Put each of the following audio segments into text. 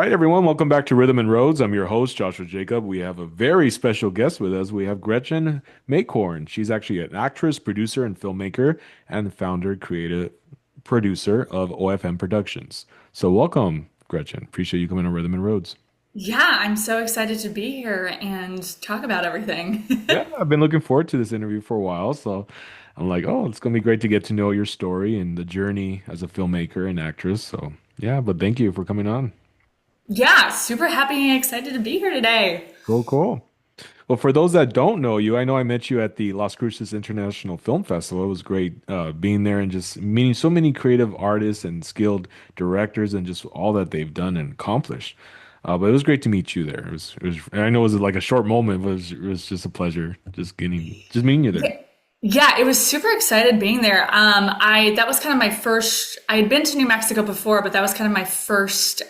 Hi, everyone. Welcome back to Rhythm and Roads. I'm your host, Joshua Jacob. We have a very special guest with us. We have Gretchen Mahkorn. She's actually an actress, producer, and filmmaker, and the founder, creative producer of OFM Productions. So, welcome, Gretchen. Appreciate you coming on Rhythm and Roads. Yeah, I'm so excited to be here and talk about everything. Yeah, I've been looking forward to this interview for a while. So, I'm like, oh, it's going to be great to get to know your story and the journey as a filmmaker and actress. So, yeah, but thank you for coming on. Yeah, super happy and excited to be here today. Cool, cool. Well, for those that don't know you, I know I met you at the Las Cruces International Film Festival. It was great being there and just meeting so many creative artists and skilled directors and just all that they've done and accomplished. But it was great to meet you there. And I know it was like a short moment, but it was just a pleasure just meeting you there. Yeah, yeah, it was super excited being there. That was kind of my first. I had been to New Mexico before, but that was kind of my first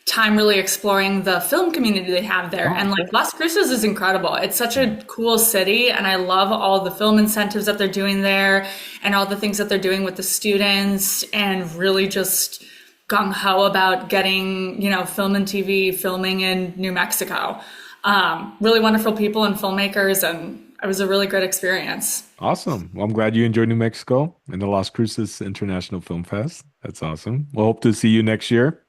time really exploring the film community they have there. Oh, And like cool. Las Cruces is incredible. It's such a cool city, and I love all the film incentives that they're doing there, and all the things that they're doing with the students, and really just gung ho about getting film and TV filming in New Mexico. Really wonderful people and filmmakers, and it was a really great experience. Awesome. Well, I'm glad you enjoyed New Mexico and the Las Cruces International Film Fest. That's awesome. We'll hope to see you next year.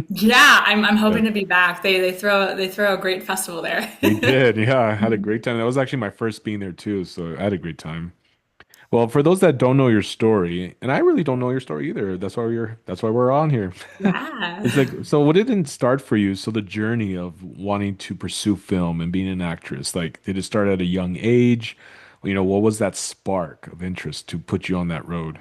Yeah, I'm hoping to be back. They throw a great festival there. We did. Yeah, I had a great time. That was actually my first being there too, so I had a great time. Well, for those that don't know your story, and I really don't know your story either. That's why we're on here. Yeah. It's like, so what didn't start for you? So the journey of wanting to pursue film and being an actress, like did it start at a young age? What was that spark of interest to put you on that road?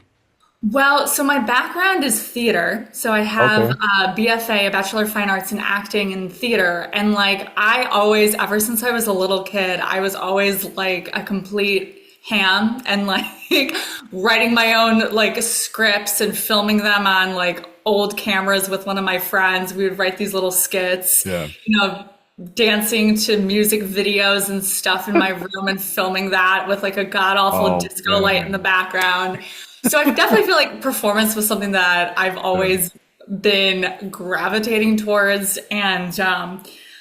Well, so my background is theater. So I have Okay. a BFA, a Bachelor of Fine Arts in Acting and Theater. And like I always, ever since I was a little kid, I was always like a complete ham and like writing my own like scripts and filming them on like old cameras with one of my friends. We would write these little skits, Yeah. you know, dancing to music videos and stuff in my room and filming that with like a god awful Oh disco light in the man. background. So I definitely feel like performance was something that I've Yeah. always been gravitating towards. And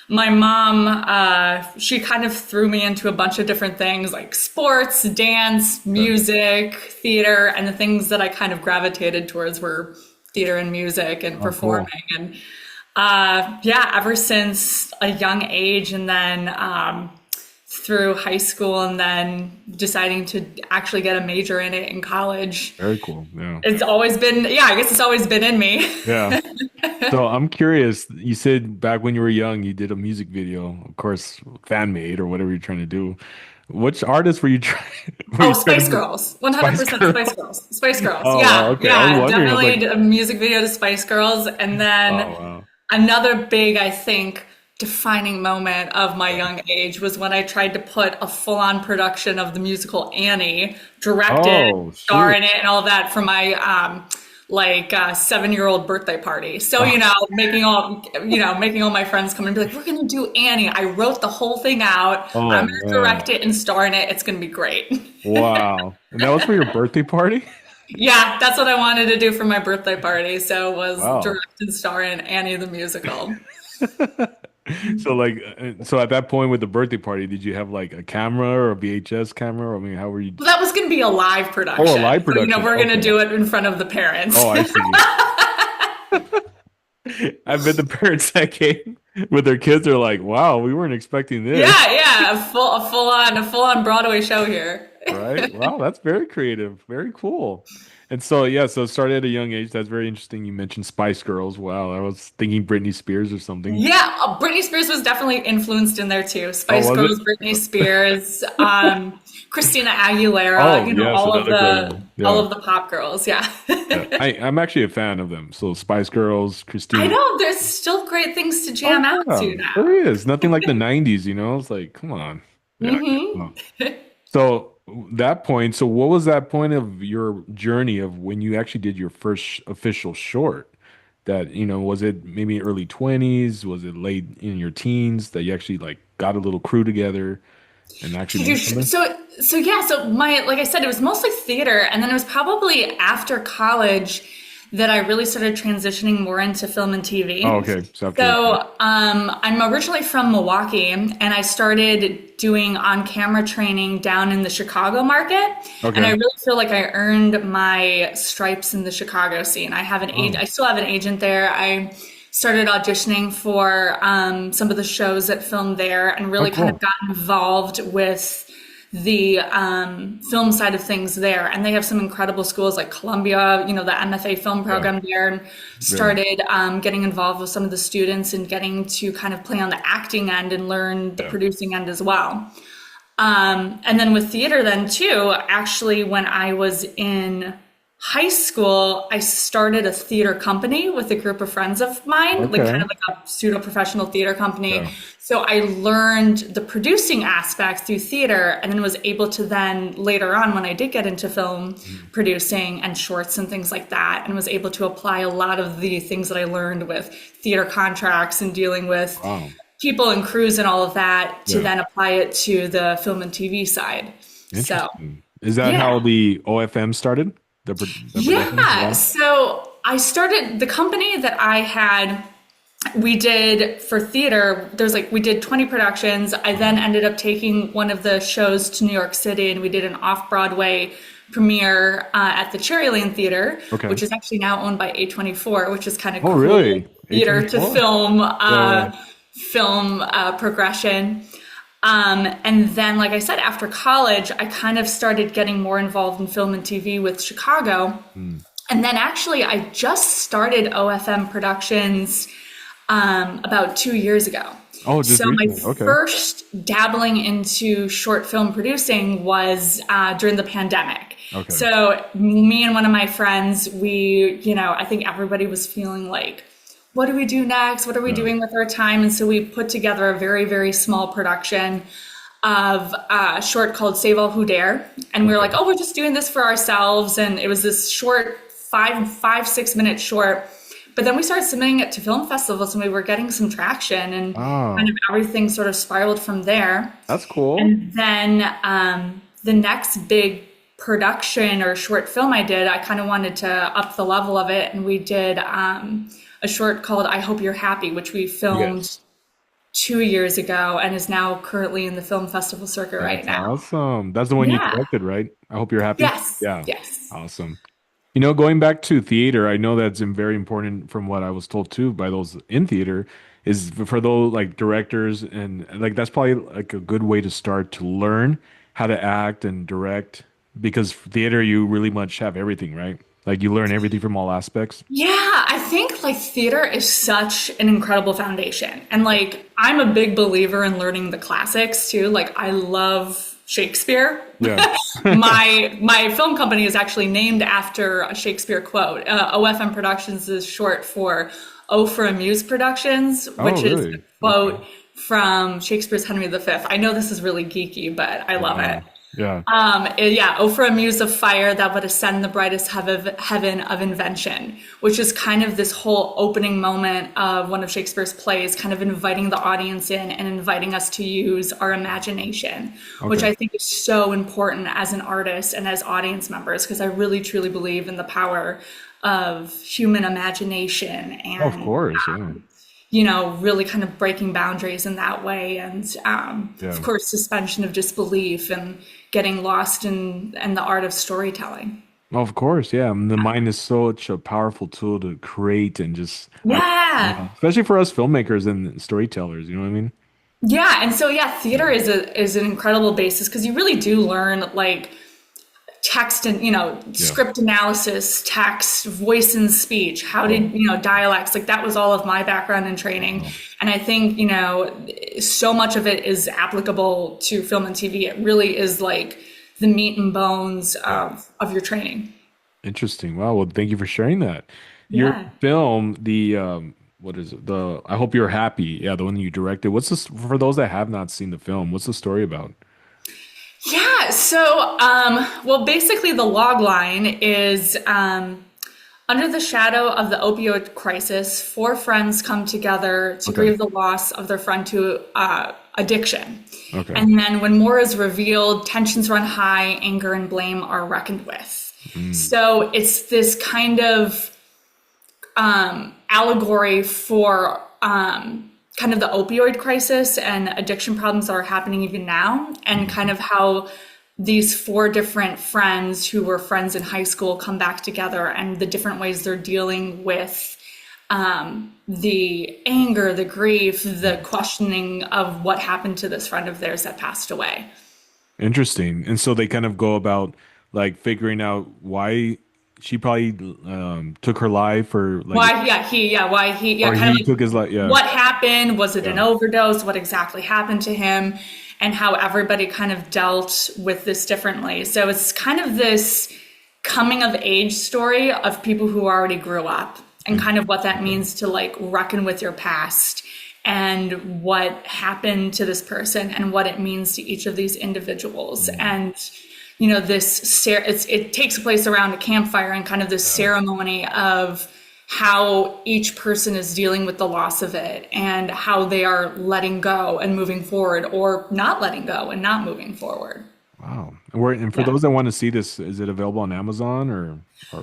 my mom, she kind of threw me into a bunch of different things like sports, dance, Yeah. music, theater, and the things that I kind of gravitated towards were theater and music and Oh, performing. cool. And yeah, ever since a young age, and then through high school, and then deciding to actually get a major in it in college. Very cool. Yeah. It's always been, yeah, I guess it's always been in me. Yeah. So I'm curious, you said back when you were young, you did a music video, of course, fan made or whatever you're trying to do. Which artist were you trying were Oh, you trying Spice to Girls, Spice 100% Girl? Spice Girls, Spice Girls. Oh wow, Yeah, okay. I was yeah, wondering, I was definitely like, did a music video to Spice Girls. And oh then wow. another big, I think, defining moment of my young age was when I tried to put a full-on production of the musical Annie, directed, Oh star shoot. in it, and all that for my 7-year-old birthday party. So, Oh, making all my friends come and be like, "We're gonna do Annie." I wrote the whole thing out. oh I'm gonna man. direct it and star in it. It's gonna be great. Wow. And that was for your birthday party? Yeah, that's what I wanted to do for my birthday party. So was Wow. direct and star in Annie the musical. So at that point with the birthday party, did you have like a camera or a VHS camera? I mean, how were you? Well, that was going to be a live Oh, a production. live So, production. we're going to Okay. do it in front of the parents. Oh, I see. I bet the parents that came with their kids are like, wow, we weren't expecting this. Yeah, yeah, a full on Broadway show here. Right? Wow, that's very creative. Very cool. And so, yeah, so it started at a young age. That's very interesting. You mentioned Spice Girls. Wow, I was thinking Britney Spears or something. Yeah, Britney Spears was definitely influenced in there too. Oh, Spice was Girls, Britney it? Spears, Christina Aguilera, Oh, yes, all of another great the one. all Yeah. of the pop girls. Yeah. Yeah. I'm actually a fan of them. So Spice Girls, I Christina. know there's still great things to Oh, jam out yeah, to there now. is. Nothing like the 90s, you know? It's like, come on. Yeah. Hmm. Oh. So that point, so what was that point of your journey of when you actually did your first official short? That, was it maybe early 20s? Was it late in your teens that you actually like got a little crew together and actually made something? So yeah, so my like I said, it was mostly theater, and then it was probably after college that I really started transitioning more into film and Oh, TV. okay. So after, So I'm originally from Milwaukee, and I started doing on-camera training down in the Chicago market. And I okay. really feel like I earned my stripes in the Chicago scene. I Oh, still have an agent there. I started auditioning for some of the shows that filmed there, and oh, really kind of cool. got involved with the film side of things there. And they have some incredible schools like Columbia, the MFA film Yeah. program there, and Yeah. started getting involved with some of the students and getting to kind of play on the acting end and learn the Yeah. producing end as well. And then with theater, then too, actually, when I was in high school, I started a theater company with a group of friends of mine, like kind Okay. of like a pseudo professional theater company. Yeah. So I learned the producing aspects through theater and then was able to then later on, when I did get into film Mm. producing and shorts and things like that, and was able to apply a lot of the things that I learned with theater contracts and dealing with Wow. people and crews and all of that to Yeah. then apply it to the film and TV side. So, Interesting. Is that yeah. how the OFM started? The production? Yeah. Yeah. So I started the company that I had. We did for theater, we did 20 productions. I then ended up taking one of the shows to New York City, and we did an off-Broadway premiere at the Cherryland Theater, Okay. which is actually now owned by A24, which is kind of Oh, cool really? theater to A24? Yeah. film progression. And then, like I said, after college, I kind of started getting more involved in film and TV with Chicago. Hmm. And then actually, I just started OFM Productions about 2 years ago. Oh, just So my recently. Okay. first dabbling into short film producing was during the pandemic. Okay. So me and one of my friends, I think everybody was feeling like, what do we do next? What are we Yeah. doing with our time? And so we put together a very, very small production of a short called Save All Who Dare. And we were like, Okay. oh, we're just doing this for ourselves. And it was this short, 6 minute short. But then we started submitting it to film festivals and we were getting some traction, and kind Oh, of everything sort of spiraled from there. that's cool. And then the next big production or short film I did, I kind of wanted to up the level of it. And we did a short called I Hope You're Happy, which we filmed Yes. 2 years ago and is now currently in the film festival circuit right That's now. awesome. That's the one you Yeah. directed, right? I hope you're happy. Yes. Yeah. Yes. Awesome. Going back to theater, I know that's very important from what I was told too by those in theater is for those like directors and like that's probably like a good way to start to learn how to act and direct because theater you really much have everything, right? Like you learn everything from all aspects. Yeah, I think like theater is such an incredible foundation. And like I'm a big believer in learning the classics too. Like I love Shakespeare. Yeah. My film company is actually named after a Shakespeare quote. OFM Productions is short for O for Amuse Productions, Oh, which is a really? Okay. quote from Shakespeare's Henry V. I know this is really geeky, but I love it. Yeah. Yeah, oh, for a muse of fire that would ascend the brightest heaven of invention, which is kind of this whole opening moment of one of Shakespeare's plays, kind of inviting the audience in and inviting us to use our imagination, which Okay. I think is so important as an artist and as audience members, because I really truly believe in the power of human imagination Oh, of and course. Yeah. really kind of breaking boundaries in that way. And Yeah. of course, suspension of disbelief and getting lost in the art of storytelling. Of course. Yeah. The mind is such a powerful tool to create and just, Yeah. yeah. Especially for us filmmakers and storytellers. You know what I mean? Yeah. And so, yeah, theater is an incredible basis because you really do learn like text and Yeah. script analysis, text, voice and speech, how Yeah. did dialects, like that was all of my background and training. And I think so much of it is applicable to film and TV. It really is like the meat and bones Yeah. of your training. Interesting. Wow. Well, thank you for sharing that. Your Yeah. film, the what is it? The I Hope You're Happy. Yeah, the one that you directed. What's this for those that have not seen the film? What's the story about? Yeah, so, well, basically, the log line is under the shadow of the opioid crisis, four friends come together to Okay. grieve the loss of their friend to addiction. Okay. And then, when more is revealed, tensions run high, anger and blame are reckoned with. Mm. So, it's this kind of allegory for kind of the opioid crisis and addiction problems that are happening even now, and kind of how these four different friends who were friends in high school come back together, and the different ways they're dealing with the anger, the grief, the questioning of what happened to this friend of theirs that passed away. Interesting. And so they kind of go about like figuring out why she probably took her life or like Why he, or kind of he like took his life. Yeah. what happened? Was it an Yeah. overdose? What exactly happened to him? And how everybody kind of dealt with this differently. So it's kind of this coming of age story of people who already grew up, and kind of what that means to like reckon with your past and what happened to this person and what it means to each of these individuals. And it takes place around a campfire, and kind of this ceremony of how each person is dealing with the loss of it and how they are letting go and moving forward, or not letting go and not moving forward. Wow. And for Yeah. those that want to see this, is it available on Amazon or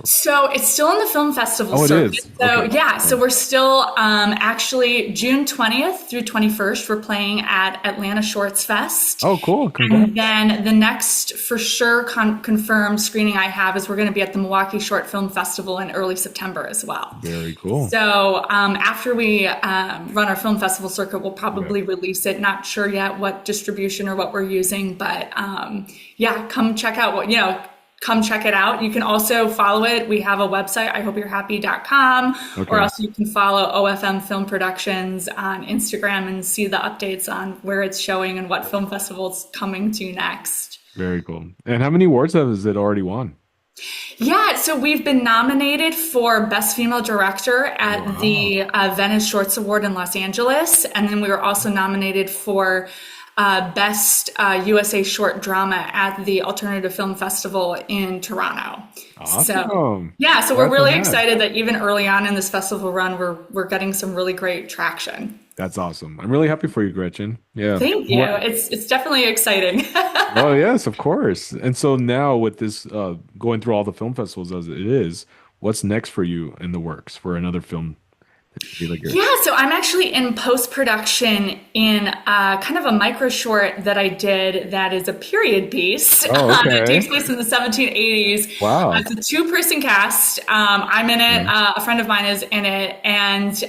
So it's still in the film festival Oh, it circuit. is. So Okay. yeah, so Oh, we're still actually June 20th through 21st, we're playing at Atlanta Shorts Fest. oh, cool. And Congrats. then the next for sure confirmed screening I have is we're going to be at the Milwaukee Short Film Festival in early September as well. Very cool. So after we run our film festival circuit, we'll Yeah. probably release it. Not sure yet what distribution or what we're using, but yeah, come check out come check it out. You can also follow it. We have a website, ihopeyourhappy.com, or Okay. else you can follow OFM Film Productions on Instagram and see the updates on where it's showing and what film festival it's coming to next. Very cool. And how many awards has it already won? Yeah, so we've been nominated for Best Female Director at Wow. the Venice Shorts Award in Los Angeles. And then we were also nominated for Best USA Short Drama at the Alternative Film Festival in Toronto. So, Awesome. yeah, so we're Congrats on really that. excited that even early on in this festival run, we're getting some really great traction. That's awesome. I'm really happy for you, Gretchen. Yeah. Thank you. What? It's definitely exciting. Oh, yes, of course. And so now with this going through all the film festivals as it is, what's next for you in the works for another film that you feel like you're Yeah, so I'm actually in post production in kind of a micro short that I did that is a period piece. Oh, It takes okay. place in the 1780s. Wow. It's a two-person cast. I'm in it. Okay. A friend of mine is in it, and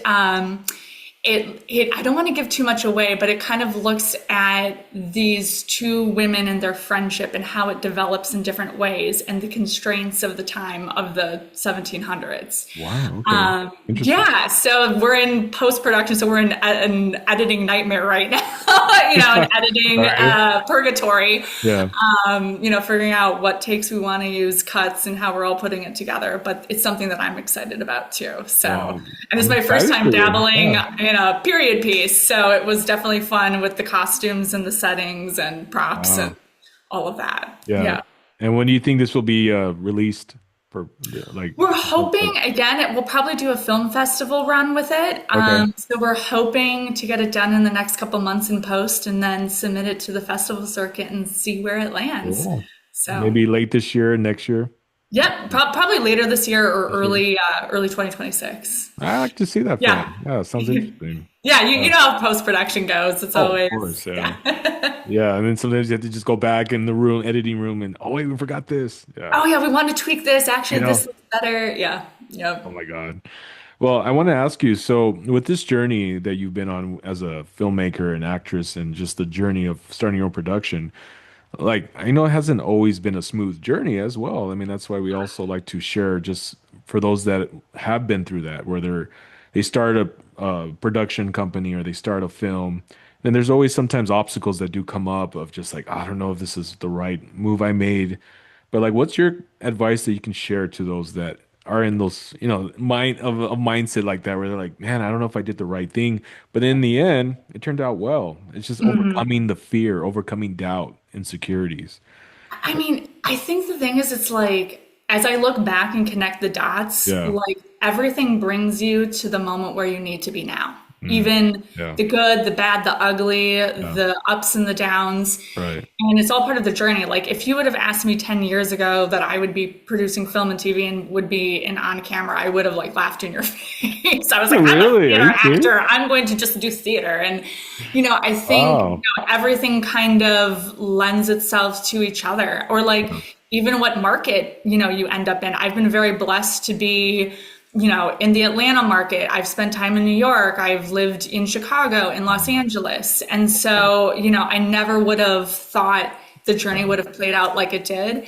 it I don't want to give too much away, but it kind of looks at these two women and their friendship and how it develops in different ways and the constraints of the time of the 1700s. Wow. Okay. Interesting. Yeah, so we're in post production, so we're in an editing nightmare right now, an All editing right. purgatory, Yeah. figuring out what takes we want to use, cuts, and how we're all putting it together. But it's something that I'm excited about too. So, Wow. and it's I'm my first excited time for you. dabbling Yeah. in a period piece, so it was definitely fun with the costumes and the settings and props and Wow. all of that. Yeah. Yeah. And when do you think this will be released for like We're hoping, again, we'll probably do a film festival run with it. okay. So we're hoping to get it done in the next couple months in post and then submit it to the festival circuit and see where it lands. Cool. So, Maybe late this year, next year. yep, probably later this year or This year. early 2026. I like to see that Yeah. film. Yeah, sounds interesting. Yeah, you know how post production goes. It's Oh, of always, course, yeah. yeah. Yeah, and then sometimes you have to just go back in the room, editing room, and oh wait, we forgot this. Yeah, Oh, yeah, we want to tweak this. you Actually, know. this looks better. Yeah. Oh Yep. my God. Well, I want to ask you, so with this journey that you've been on as a filmmaker and actress, and just the journey of starting your own production, like I know it hasn't always been a smooth journey as well. I mean, that's why we also like to share just for those that have been through that, where they start a production company or they start a film. Then there's always sometimes obstacles that do come up of just like, I don't know if this is the right move I made. But like, what's your advice that you can share to those that are in those, mind of a mindset like that, where they're like, man, I don't know if I did the right thing. But in the end, it turned out well. It's just overcoming the fear, overcoming doubt, insecurities. I mean, I think the thing is, it's like, as I look back and connect the dots, Yeah. like everything brings you to the moment where you need to be now. Mm. even Yeah. the good, the bad, the ugly, Yeah. the ups and the downs. Right. And it's all part of the journey. Like if you would have asked me 10 years ago that I would be producing film and TV and would be in on camera, I would have like laughed in your face. I was like, I'm a Really? Are theater you serious? actor. I'm going to just do theater. And, I think Wow. everything kind of lends itself to each other. Or like Yeah. even what market, you end up in. I've been very blessed to be in the Atlanta market. I've spent time in New York. I've lived in Chicago, in Los Mm. Angeles. And Yeah. so, I never would have thought the journey Yeah. would have played out like it did.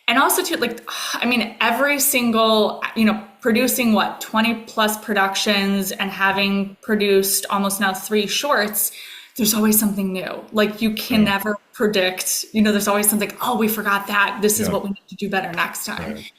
And also too, like, I mean, every single, producing what, 20 plus productions and having produced almost now 3 shorts, there's always something new. Like you can Yeah. never predict, there's always something, oh, we forgot that. This is Yeah. what we need to do better next time. Right.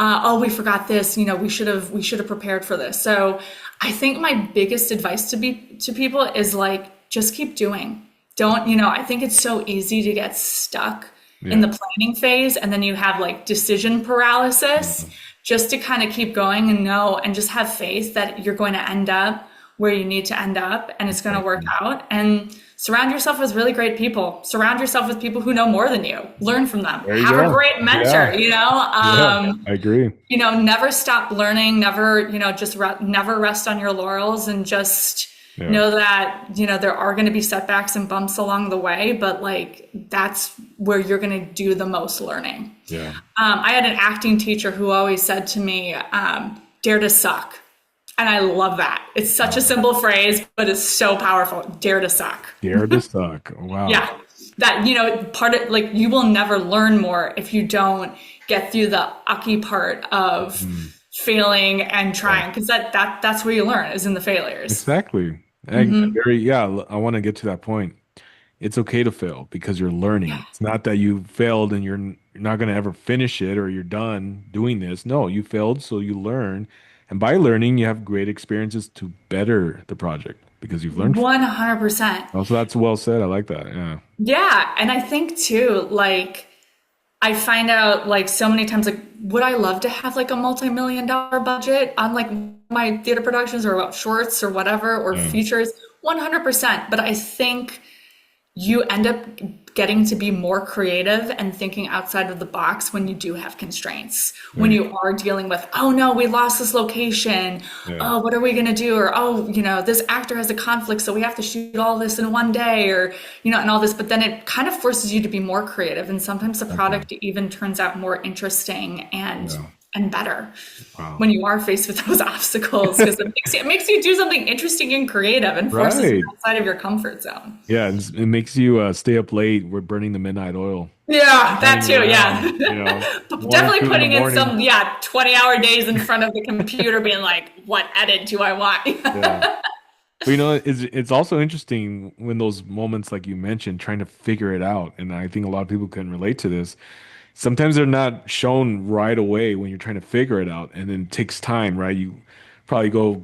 Oh, we forgot this, we should have prepared for this. So I think my biggest advice to people is like just keep doing. Don't, I think it's so easy to get stuck in Yeah. the planning phase and then you have like decision paralysis. Mhm. Just to kind of keep going and know and just have faith that you're going to end up where you need to end up and it's going to work Exactly. out. And surround yourself with really great people. Surround yourself with people who know more than you. Learn from them. There you Have a go. great mentor, Yeah. Yeah. I agree. never stop learning, never, just never rest on your laurels and just Yeah. know that, there are going to be setbacks and bumps along the way, but like that's where you're going to do the most learning. Yeah. I had an acting teacher who always said to me, dare to suck. And I love that. It's such a Wow. simple phrase, but it's so powerful. Dare to suck. Dare to suck. Wow. Yeah. That, part of like, you will never learn more if you don't get through the ucky part of Mm. failing and Yeah. trying. Because that's where you learn is in the failures. Exactly. I want to get to that point. It's okay to fail because you're learning. It's not that you failed and you're not going to ever finish it or you're done doing this. No, you failed, so you learn. And by learning, you have great experiences to better the project because you've learned from it. 100%. Also, that's well said. I like that. Yeah. Yeah. And I think too, like, I find out like so many times, like, would I love to have like a multi-million dollar budget on like my theater productions or about shorts or whatever or Yeah. features? 100%. But I think you end up getting to be more creative and thinking outside of the box when you do have constraints. There When you you are dealing with, oh no, we lost this location. go. Yeah. Oh, what are we going to do? Or, oh, this actor has a conflict, so we have to shoot all this in one day or, and all this. But then it kind of forces you to be more creative. And sometimes the Exactly. product even turns out more interesting Yeah. and better Wow. when you are faced with those obstacles because it makes you do something interesting and creative and forces you Right. outside of your comfort zone. Yeah. It makes you stay up late. We're burning the midnight oil, Yeah, that running too. around, Yeah. one or Definitely two in the putting in morning. some, yeah, 20-hour days in front of the computer being like, what edit do I want? Yeah. But it's also interesting when those moments, like you mentioned, trying to figure it out. And I think a lot of people can relate to this. Sometimes they're not shown right away when you're trying to figure it out, and then it takes time, right? You probably go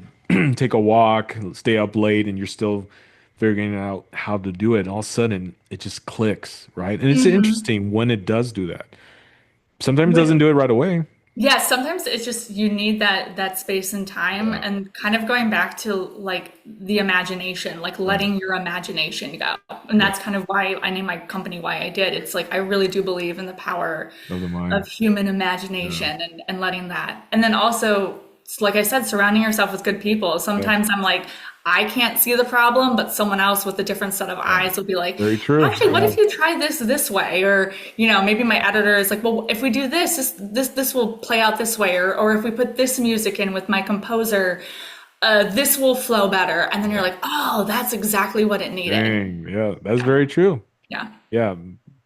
take a walk, stay up late, and you're still figuring out how to do it. And all of a sudden, it just clicks, right? And it's interesting when it does do that. Sometimes it doesn't do it right away. Yeah, sometimes it's just you need that space and time Yeah. and kind of going back to like the imagination, like Right. letting your imagination go. And Yeah. that's kind of why I named my company Why I Did. It's like I really do believe in the power Of the mind. of human Yeah. imagination and letting that. And then also, like I said, surrounding yourself with good people. Yeah. Sometimes I'm like, I can't see the problem, but someone else with a different set of Yeah. eyes will be like, Very true. actually, what Yeah. if you try this way? Or, maybe my editor is like, well, if we do this will play out this way. Or if we put this music in with my composer, this will flow better. And then you're Yeah. like, oh, that's exactly what it needed. Dang. Yeah. That's very true. Yeah. Yeah.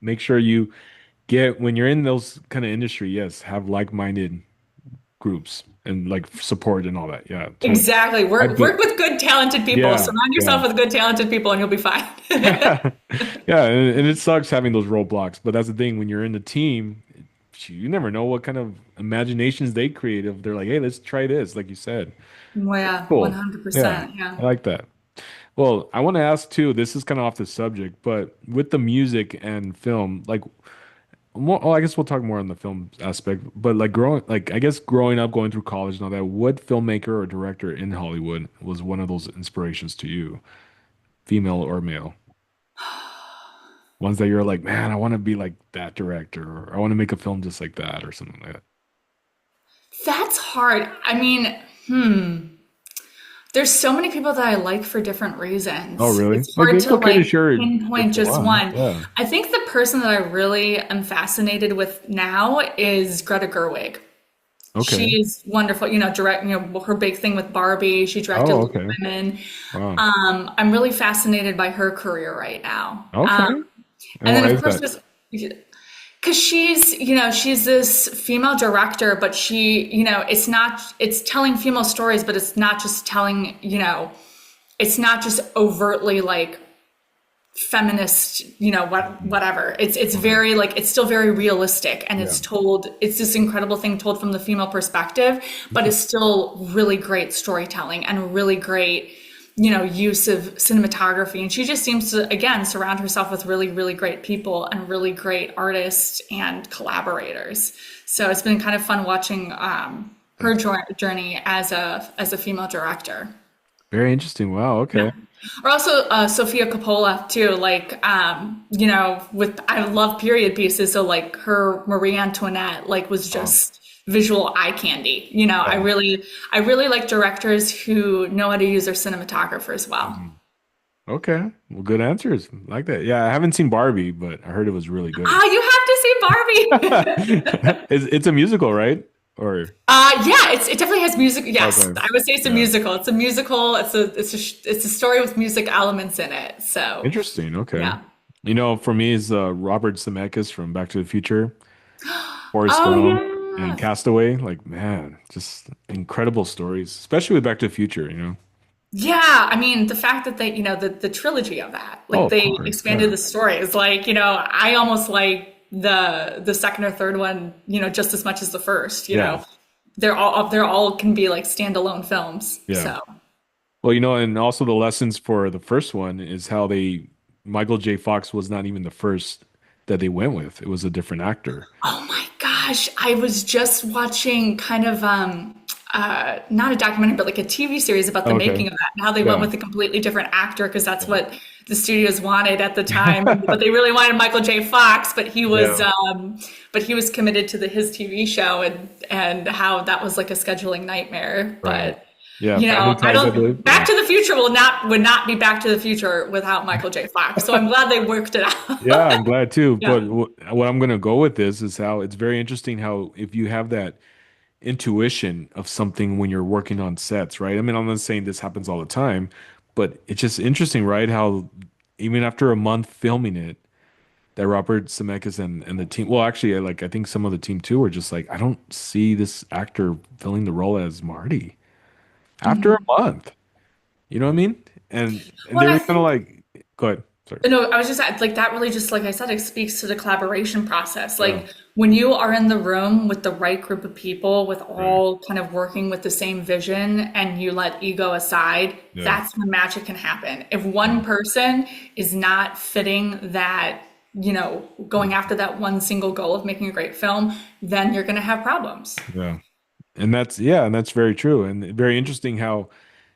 Make sure you get when you're in those kind of industry, yes, have like-minded groups and like support and all that. Yeah, totally. Exactly. I Work be with good, talented people. yeah, Surround yourself yeah. with good, talented people, and you'll be fine. Yeah, and it sucks having those roadblocks, but that's the thing when you're in the team, you never know what kind of imaginations they create if they're like, "Hey, let's try this," like you said. Well, yeah, Cool. Yeah, 100%. Yeah. I like that. Well, I want to ask too, this is kind of off the subject, but with the music and film, like more, oh, I guess we'll talk more on the film aspect, but like I guess growing up, going through college and all that, what filmmaker or director in Hollywood was one of those inspirations to you, female or male? Ones that you're like, man, I want to be like that director, or I want to make a film just like that, or something like that. That's hard. I mean, there's so many people that I like for different Oh, reasons. really? It's Okay, hard it's to okay to like share pinpoint just just one. one. Yeah. I think the person that I really am fascinated with now is Greta Gerwig. Okay. She's wonderful, her big thing with Barbie, she directed Oh, Little okay. Women. Wow. I'm really fascinated by her career right now. Okay. And And then why of is course that? there's because she's this female director, but it's telling female stories, but it's not just telling, it's not just overtly like feminist, whatever. It's Okay. very like it's still very realistic and Yeah. it's this incredible thing told from the female perspective, but it's still really great storytelling and really great, use of cinematography. And she just seems to again surround herself with really, really great people and really great artists and collaborators. So it's been kind of fun watching her journey as a female director. Very interesting. Wow. Yeah. Okay. Or also Sophia Coppola too. Like with I love period pieces, so like her Marie Antoinette like was Wow. just visual eye candy. Yeah. I really like directors who know how to use their cinematographers well. Mhm. Okay. Well, good answers. Like that. Yeah, I haven't seen Barbie, but I heard it was really good. Ah, you have to see Barbie. It's a musical, right? Or Yeah, it definitely has music. Yes, okay. I would say it's a Yeah. musical. It's a musical. It's a story with music elements in it. So Interesting. Okay. yeah. For me is Robert Zemeckis from Back to the Future, Forrest Oh Gump, and yeah. Castaway. Like, man, just incredible stories, especially with Back to the Future. Yeah, I mean, the fact that they, the trilogy of that, Oh, like of they course. expanded Yeah. the story is like, I almost like the second or third one, just as much as the first, Yeah. they're all can be like standalone films. Yeah. So, Well, and also the lessons for the first one is how Michael J. Fox was not even the first that they went with. It was a different actor. oh my gosh, I was just watching kind of not a documentary, but like a TV series about the Okay. making of that and how they went Yeah. with a completely different actor because that's what the studios wanted at the time. But Yeah. they really wanted Michael J. Fox, Yeah. but he was committed to his TV show and how that was like a scheduling nightmare. Right. But Yeah. Family I Ties, I believe. don't. Yeah. Back to the Future would not be Back to the Future without Michael J. Fox. So I'm glad they worked it Yeah, out. I'm glad too. Yeah. But what I'm going to go with this is how it's very interesting how if you have that intuition of something when you're working on sets, right? I mean, I'm not saying this happens all the time, but it's just interesting, right? How even after a month filming it, that Robert Zemeckis and the team, well, actually, I think some of the team too were just like, I don't see this actor filling the role as Marty after a month. You know what I mean? And Well, they and were I kind of think like, go ahead. Sorry. no, I was just like that really just like I said, it speaks to the collaboration process. Yeah. Like when you are in the room with the right group of people with Right. all kind of working with the same vision and you let ego aside, Yeah. that's when magic can happen. If Yeah. one person is not fitting that, going after that one single goal of making a great film, then you're going to have problems. Yeah. And that's very true. And very interesting how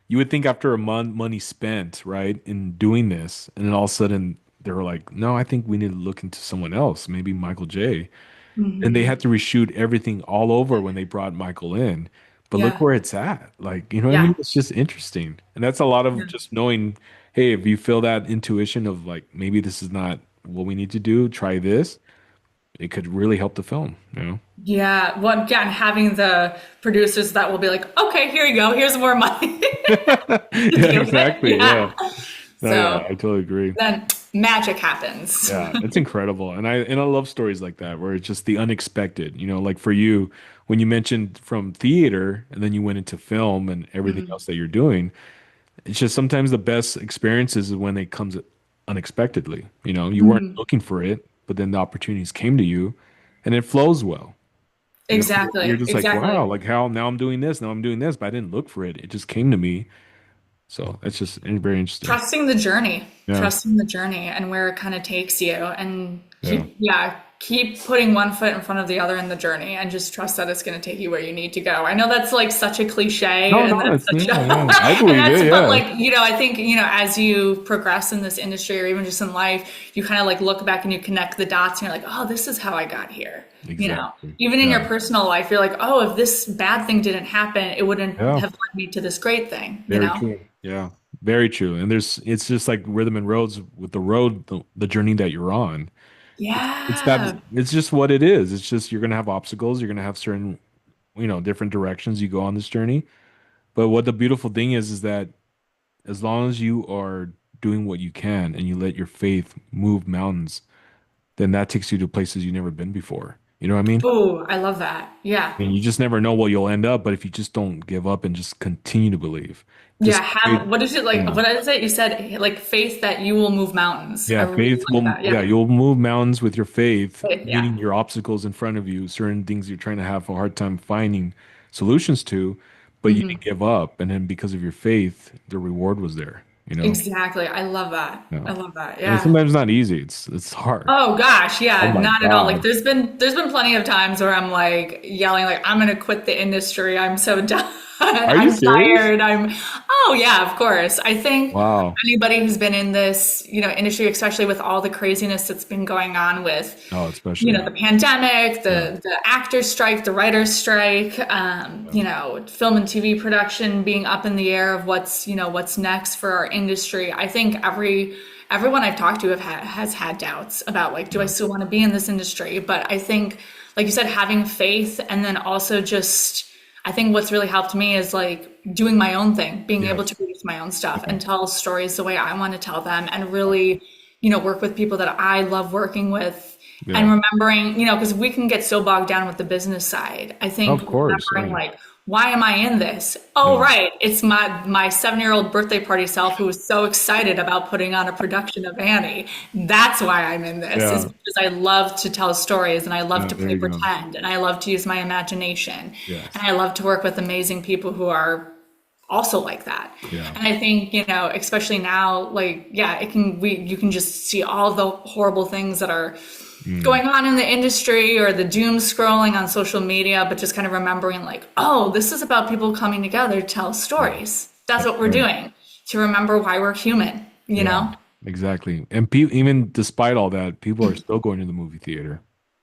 you would think after a month money spent, right, in doing this, and then all of a sudden they were like, no, I think we need to look into someone else, maybe Michael J. And they had to reshoot everything all over when they brought Michael in. But look Yeah. where it's at. Like, you know what I Yeah. mean? It's just interesting. And that's a lot of just knowing, hey, if you feel that intuition of like, maybe this is not what we need to do, try this, it could really help the film. Yeah. Well, again, having the producers that will be like, okay, here you go. Here's more money to Yeah, do it. exactly. Yeah. Yeah. No, yeah, So I totally agree. then magic happens. Yeah, it's incredible. And I love stories like that where it's just the unexpected, like for you, when you mentioned from theater and then you went into film and everything else that you're doing, it's just sometimes the best experiences is when it comes unexpectedly. You weren't looking for it, but then the opportunities came to you and it flows well. You're Exactly. just like, wow, Exactly. like how now I'm doing this, now I'm doing this, but I didn't look for it. It just came to me. So it's just very interesting. Trusting the journey, Yeah. trusting the journey and where it kind of takes you. And Yeah. yeah. keep putting one foot in front of the other in the journey and just trust that it's going to take you where you need to go. I know that's like such a cliche No, and no, that's it's such yeah, a, yeah. I and believe that's, it. but Yeah, like, I think, as you progress in this industry or even just in life, you kind of like look back and you connect the dots and you're like, oh, this is how I got here. exactly. Even in your Yeah, personal life, you're like, oh, if this bad thing didn't happen, it wouldn't yeah. have led me to this great thing. Very true. Yeah, very true. And it's just like rhythm and roads with the road, the journey that you're on. Yeah. It's just what it is. It's just you're gonna have obstacles. You're gonna have certain, different directions you go on this journey. But what the beautiful thing is that as long as you are doing what you can and you let your faith move mountains, then that takes you to places you've never been before. You know what I mean? Oh, I love that. Yeah. And you just never know where you'll end up, but if you just don't give up and just continue to believe, Yeah, faith, have what is it like? yeah, What is it? You said like faith that you will move mountains. I yeah, really faith like will, that. yeah, Yeah. you'll move mountains with your faith, Faith, yeah. meeting your obstacles in front of you, certain things you're trying to have a hard time finding solutions to, but you didn't give up. And then because of your faith, the reward was there, you know? Exactly. I love that. Yeah. I love that. And it's Yeah. sometimes not easy. It's hard. Oh gosh, Oh yeah, my not at all. Like God. there's been plenty of times where I'm like yelling like I'm gonna quit the industry. I'm so done. Are you I'm serious? tired. Oh yeah, of course. I think Wow. anybody who's been in this, industry, especially with all the craziness that's been going on with, Oh, especially the now. pandemic, Yeah. the actors strike, the writers strike, Yeah. film and TV production being up in the air of what's next for our industry. I think everyone I've talked to has had doubts about like, do I Yeah. still want to be in this industry? But I think, like you said, having faith and then also just, I think what's really helped me is like doing my own thing, being able Yes. to produce my own stuff Yeah. and tell stories the way I want to tell them and really, work with people that I love working with and Yeah. remembering, because we can get so bogged down with the business side. I think Of course. remembering Yeah. like, why am I in this? Oh, Yeah. right. It's my 7-year-old birthday party self who was so excited about putting on a production of Annie. That's why I'm in this, is Yeah. because I love to tell stories and I love Yeah. to There play you go. pretend and I love to use my imagination. And Yes. I love to work with amazing people who are also like that. Yeah. And I think, especially now, like, yeah, you can just see all the horrible things that are Mm. going on in the industry or the doom scrolling on social media, but just kind of remembering like, oh, this is about people coming together to tell Yeah. stories. That's That's what we're right. doing, to remember why we're human, you Yeah. know? Exactly. And even despite all that, people are still going to the movie theater.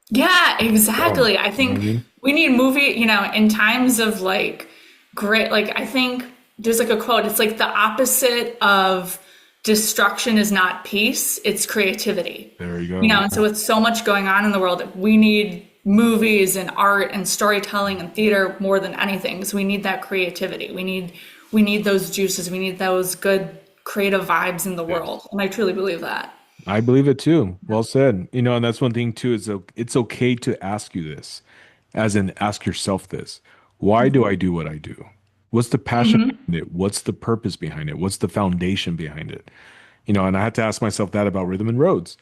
Yeah, Oh, exactly. I you know what I think mean? we need movie, in times of like great, like I think there's like a quote, it's like the opposite of destruction is not peace, it's creativity. There you go. And Yeah. so with so much going on in the world, we need movies and art and storytelling and theater more than anything because we need that creativity. We need those juices. We need those good creative vibes in the Yes. world. And I truly believe that. I believe it too. Well said. And that's one thing too, is it's okay to ask you this, as in ask yourself this. Why do I do what I do? What's the passion behind it? What's the purpose behind it? What's the foundation behind it? And I had to ask myself that about Rhythm and Roads.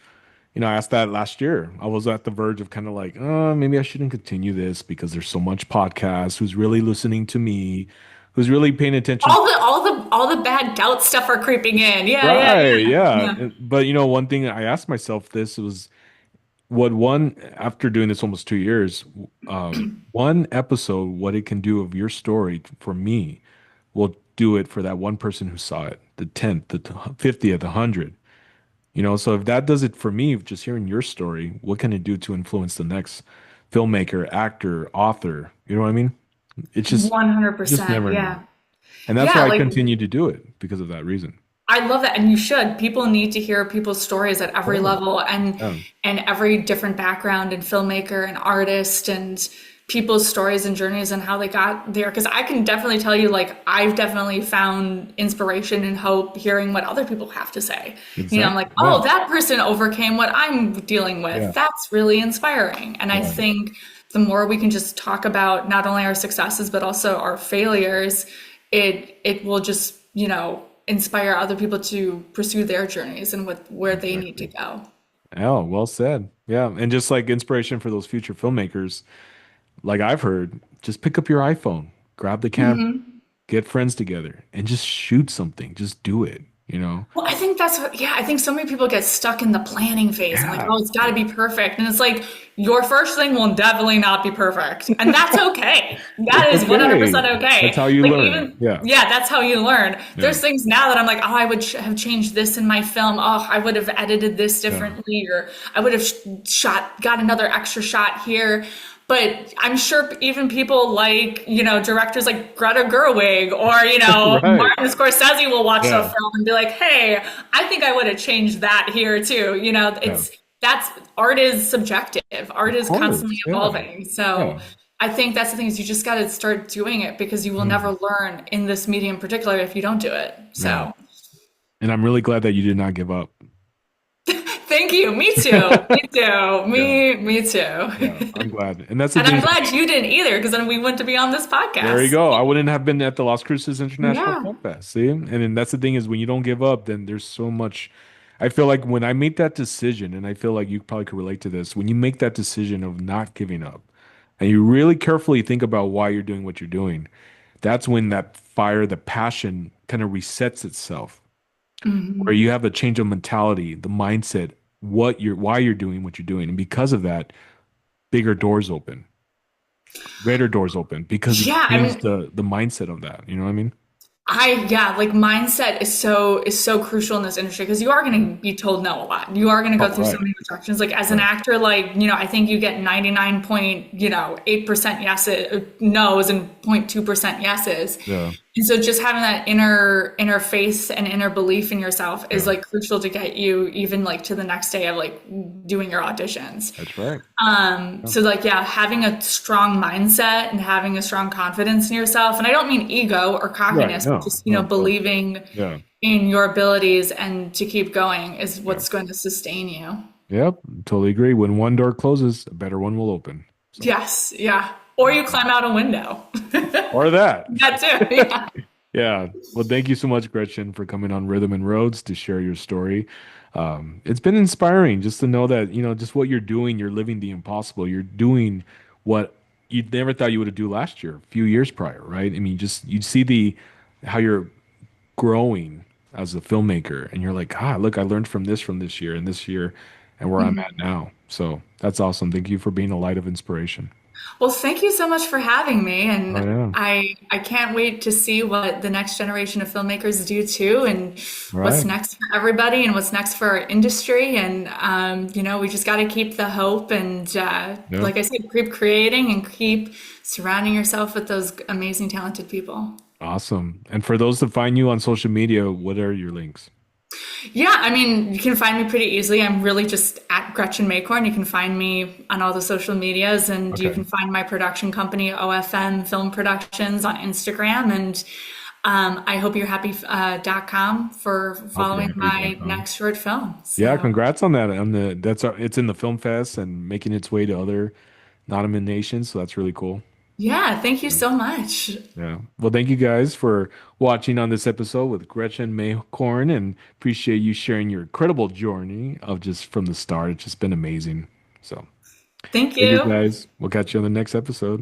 I asked that last year. I was at the verge of kind of like, maybe I shouldn't continue this because there's so much podcast. Who's really listening to me? Who's really paying attention? All the bad doubt stuff are creeping in. Yeah, yeah, Right. yeah. Yeah. Yeah. But one thing I asked myself this was after doing this almost 2 years, one episode, what it can do of your story for me will do it for that one person who saw it, the 10th, the 50th, the 100th. So if that does it for me, just hearing your story, what can it do to influence the next filmmaker, actor, author? You know what I mean? It's just, you just 100%. never know. Yeah. And that's Yeah, why I like continue to do it because of that reason. I love that, and you should. People need to hear people's stories at every Course. level Yeah. and every different background and filmmaker and artist and people's stories and journeys and how they got there. Because I can definitely tell you, like, I've definitely found inspiration and hope hearing what other people have to say. I'm like, Exactly. Yeah. oh, that person overcame what I'm dealing with. Yeah. That's really inspiring. And I Yeah. think the more we can just talk about not only our successes but also our failures, it will just, inspire other people to pursue their journeys and where they need to Exactly. go. Oh, well said. Yeah. And just like inspiration for those future filmmakers, like I've heard, just pick up your iPhone, grab the camera, get friends together, and just shoot something. Just do it. you know? Well, I think that's what, yeah, I think so many people get stuck in the planning phase and like, Yeah. oh, it's got to be perfect. And it's like, your first thing will definitely not be perfect. And that's okay. That It's is okay. 100% That's okay. how you Like, learn. even, Yeah. yeah, that's how you learn. Yeah. There's things now that I'm like, oh, I would have changed this in my film. Oh, I would have edited this Yeah. differently, or I would have got another extra shot here. But I'm sure even people like, directors like Greta Gerwig or, Right. Martin Scorsese will watch the Yeah. film and be like, hey, I think I would have changed that here too. Yeah. That's art is subjective. Art Of is constantly course. Yeah. evolving. So Yeah. I think that's the thing is you just got to start doing it because you will Mm. never learn in this medium particular if you don't do it. Yeah. So And I'm really glad that you did not give up. thank you. Me too. Me too. Yeah. Me too. Yeah. I'm glad. And that's the And I'm thing. glad you didn't either because then we wouldn't be on this There you podcast. go. I wouldn't have been at the Las Cruces International Yeah. Film Fest. See? And then that's the thing is when you don't give up, then there's so much. I feel like when I make that decision, and I feel like you probably could relate to this, when you make that decision of not giving up and you really carefully think about why you're doing what you're doing, that's when that fire, the passion kind of resets itself, where Mhm. you have a change of mentality, the mindset, why you're doing what you're doing. And because of that, bigger doors open, greater doors open because you Yeah, I changed mean, the mindset of that. You know what I mean? yeah, like mindset is so crucial in this industry because you are Yeah. going to be told no a lot. You are going to go Oh, through so right. many rejections. Like as an Right. actor, like, I think you get 99.8% yeses, no's and 0.2% yeses. Yeah. And so just having that inner faith and inner belief in yourself is Yeah. like crucial to get you even like to the next day of like doing your auditions. That's right. Yeah. So like yeah, having a strong mindset and having a strong confidence in yourself, and I don't mean ego or Right. cockiness, but No. just No. Totally. believing Yeah. in your abilities and to keep going is Yeah. what's going to sustain you. Yep. Totally agree. When one door closes, a better one will open. So, Yes, yeah. Or you climb out a window. or that. That too. Yeah. Yeah. Well, thank you so much, Gretchen, for coming on Rhythm and Roads to share your story. It's been inspiring just to know that, just what you're doing, you're living the impossible. You're doing what you never thought you would do last year, a few years prior, right? I mean, just you see how you're growing as a filmmaker, and you're like, look, I learned from this year and this year, and where I'm at now. So that's awesome. Thank you for being a light of inspiration. Well, thank you so much for having me, Oh and yeah. I can't wait to see what the next generation of filmmakers do too, and All what's right. next for everybody, and what's next for our industry. And we just got to keep the hope, and Yeah. like I said, keep creating and keep surrounding yourself with those amazing, talented people. Awesome. And for those that find you on social media, what are your links? Yeah, I mean, you can find me pretty easily. I'm really just at Gretchen Mahkorn. You can find me on all the social medias, and you Okay. can find my production company, OFM Film Productions, on Instagram. And I hope you're happy.com for Hope you're following my happy.com. next short film. Yeah, So, congrats on that. It's in the film fest and making its way to other nominations, so that's really cool. yeah, thank you so much. Yeah. Well, thank you guys for watching on this episode with Gretchen Mahkorn and appreciate you sharing your incredible journey of just from the start. It's just been amazing. So, Thank thank you you. guys. We'll catch you on the next episode.